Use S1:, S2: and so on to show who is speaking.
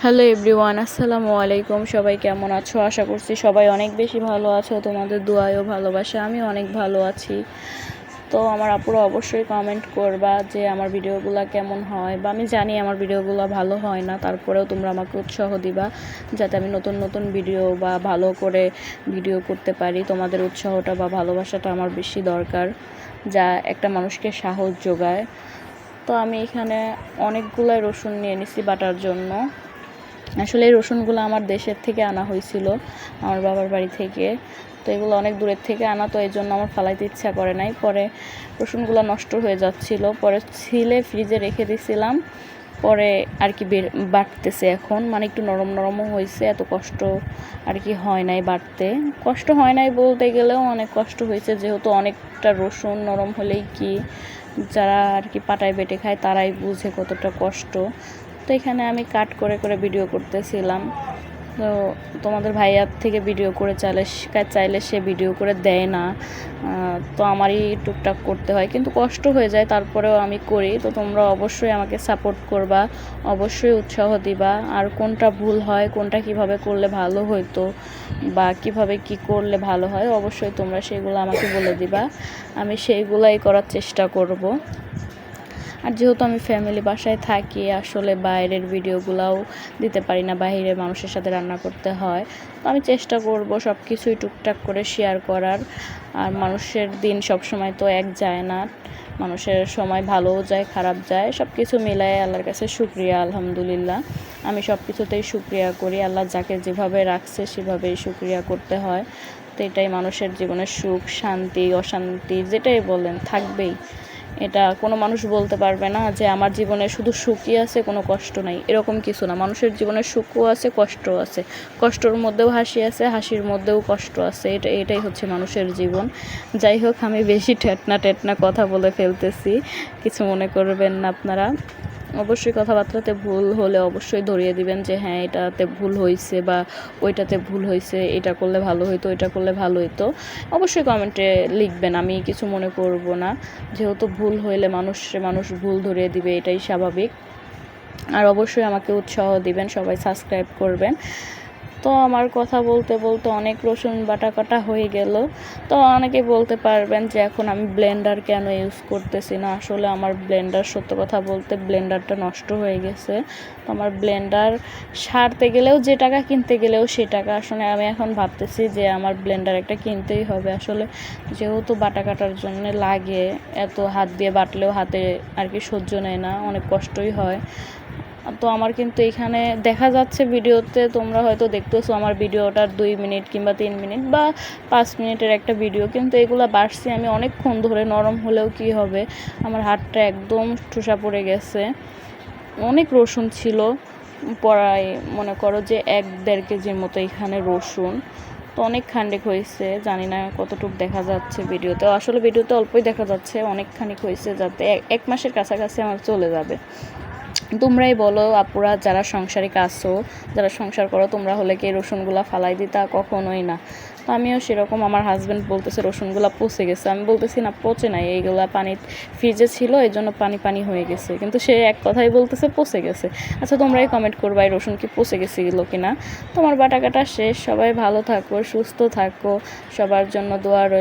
S1: Hello everyone, আসসালামু আলাইকুম। সবাই কেমন আছো? আশা করছি সবাই অনেক বেশি ভালো আছো। তোমাদের দোয়ায় ও ভালোবাসা আমি অনেক ভালো আছি। তো আমার আপুরা অবশ্যই কমেন্ট করবা যে আমার ভিডিওগুলো কেমন হয়, বা আমি জানি আমার ভিডিওগুলো ভালো হয় না, তারপরেও তোমরা আমাকে উৎসাহ দিবা যাতে আমি নতুন নতুন ভিডিও বা ভালো করে ভিডিও করতে পারি। তোমাদের উৎসাহটা বা ভালোবাসাটা আমার বেশি দরকার, যা একটা মানুষকে সাহস যোগায়। তো আমি এখানে অনেকগুলাই রসুন নিয়ে নিছি বাটার জন্য। আসলে এই রসুনগুলো আমার দেশের থেকে আনা হয়েছিল, আমার বাবার বাড়ি থেকে। তো এগুলো অনেক দূরের থেকে আনা, তো এই জন্য আমার ফালাইতে ইচ্ছা করে নাই। পরে রসুনগুলো নষ্ট হয়ে যাচ্ছিল, পরে ছিলে ফ্রিজে রেখে দিয়েছিলাম। পরে আর কি বাটতেছে এখন, মানে একটু নরম নরমও হয়েছে। এত কষ্ট আর কি হয় নাই বাটতে। কষ্ট হয় নাই বলতে গেলেও অনেক কষ্ট হয়েছে, যেহেতু অনেকটা রসুন। নরম হলেই কি, যারা আর কি পাটায় বেটে খায় তারাই বুঝে কতটা কষ্ট। তো এখানে আমি কাট করে করে ভিডিও করতেছিলাম। তো তোমাদের ভাইয়ার থেকে ভিডিও করে চাইলে সে ভিডিও করে দেয় না, তো আমারই টুকটাক করতে হয়, কিন্তু কষ্ট হয়ে যায়, তারপরেও আমি করি। তো তোমরা অবশ্যই আমাকে সাপোর্ট করবা, অবশ্যই উৎসাহ দিবা। আর কোনটা ভুল হয়, কোনটা কিভাবে করলে ভালো হতো, বা কিভাবে কি করলে ভালো হয়, অবশ্যই তোমরা সেগুলো আমাকে বলে দিবা। আমি সেইগুলাই করার চেষ্টা করব। আর যেহেতু আমি ফ্যামিলি বাসায় থাকি, আসলে বাইরের ভিডিওগুলোও দিতে পারি না, বাইরের মানুষের সাথে রান্না করতে হয়। তো আমি চেষ্টা করব সব কিছুই টুকটাক করে শেয়ার করার। আর মানুষের দিন সব সময় তো এক যায় না, মানুষের সময় ভালোও যায় খারাপ যায়, সব কিছু মিলায় আল্লাহর কাছে শুকরিয়া, আলহামদুলিল্লাহ। আমি সব কিছুতেই শুকরিয়া করি। আল্লাহ যাকে যেভাবে রাখছে সেভাবেই শুকরিয়া করতে হয়। তো এটাই মানুষের জীবনের সুখ, শান্তি, অশান্তি যেটাই বলেন থাকবেই। এটা কোনো মানুষ বলতে পারবে না যে আমার জীবনে শুধু সুখই আছে, কোনো কষ্ট নাই, এরকম কিছু না। মানুষের জীবনে সুখও আছে, কষ্টও আছে। কষ্টর মধ্যেও হাসি আছে, হাসির মধ্যেও কষ্ট আছে। এটাই হচ্ছে মানুষের জীবন। যাই হোক, আমি বেশি টেটনা কথা বলে ফেলতেছি, কিছু মনে করবেন না আপনারা। অবশ্যই কথাবার্তাতে ভুল হলে অবশ্যই ধরিয়ে দিবেন যে হ্যাঁ এটাতে ভুল হয়েছে, বা ওইটাতে ভুল হয়েছে, এটা করলে ভালো হতো, এটা করলে ভালো হতো। অবশ্যই কমেন্টে লিখবেন, আমি কিছু মনে করব না। যেহেতু ভুল হইলে মানুষ ভুল ধরিয়ে দিবে, এটাই স্বাভাবিক। আর অবশ্যই আমাকে উৎসাহ দিবেন, সবাই সাবস্ক্রাইব করবেন। তো আমার কথা বলতে বলতে অনেক রসুন বাটা কাটা হয়ে গেল। তো অনেকে বলতে পারবেন যে এখন আমি ব্লেন্ডার কেন ইউজ করতেছি না। আসলে আমার ব্লেন্ডার, সত্য কথা বলতে ব্লেন্ডারটা নষ্ট হয়ে গেছে। তো আমার ব্লেন্ডার সারতে গেলেও যে টাকা, কিনতে গেলেও সে টাকা। আসলে আমি এখন ভাবতেছি যে আমার ব্লেন্ডার একটা কিনতেই হবে। আসলে যেহেতু বাটা কাটার জন্য লাগে, এত হাত দিয়ে বাটলেও হাতে আর কি সহ্য নেয় না, অনেক কষ্টই হয়। তো আমার কিন্তু এখানে দেখা যাচ্ছে ভিডিওতে, তোমরা হয়তো দেখতেছো আমার ভিডিওটার 2 মিনিট কিংবা 3 মিনিট বা 5 মিনিটের একটা ভিডিও, কিন্তু এগুলো বাড়ছি আমি অনেকক্ষণ ধরে। নরম হলেও কি হবে, আমার হাতটা একদম ঠোসা পড়ে গেছে। অনেক রসুন ছিল, প্রায় মনে করো যে 1-1.5 কেজির মতো এখানে রসুন। তো অনেক খানিক হয়েছে, জানি না কতটুকু দেখা যাচ্ছে ভিডিওতে। আসলে ভিডিওতে অল্পই দেখা যাচ্ছে, অনেক খানিক হয়েছে, যাতে 1 মাসের কাছাকাছি আমার চলে যাবে। তোমরাই বলো আপুরা, যারা সংসারিক আছো, যারা সংসার করো, তোমরা হলে কি রসুনগুলা ফালাই দিতা? কখনোই না। তো আমিও সেরকম। আমার হাজব্যান্ড বলতেছে রসুনগুলা পচে গেছে, আমি বলতেছি না পচে নাই, এইগুলা পানি ফ্রিজে ছিল এই জন্য পানি পানি হয়ে গেছে, কিন্তু সে এক কথাই বলতেছে পচে গেছে। আচ্ছা, তোমরাই কমেন্ট করবা এই রসুন কি পচে গেছিল কিনা। তোমার বাটা কাটা শেষ। সবাই ভালো থাকো, সুস্থ থাকো, সবার জন্য দোয়া রইল।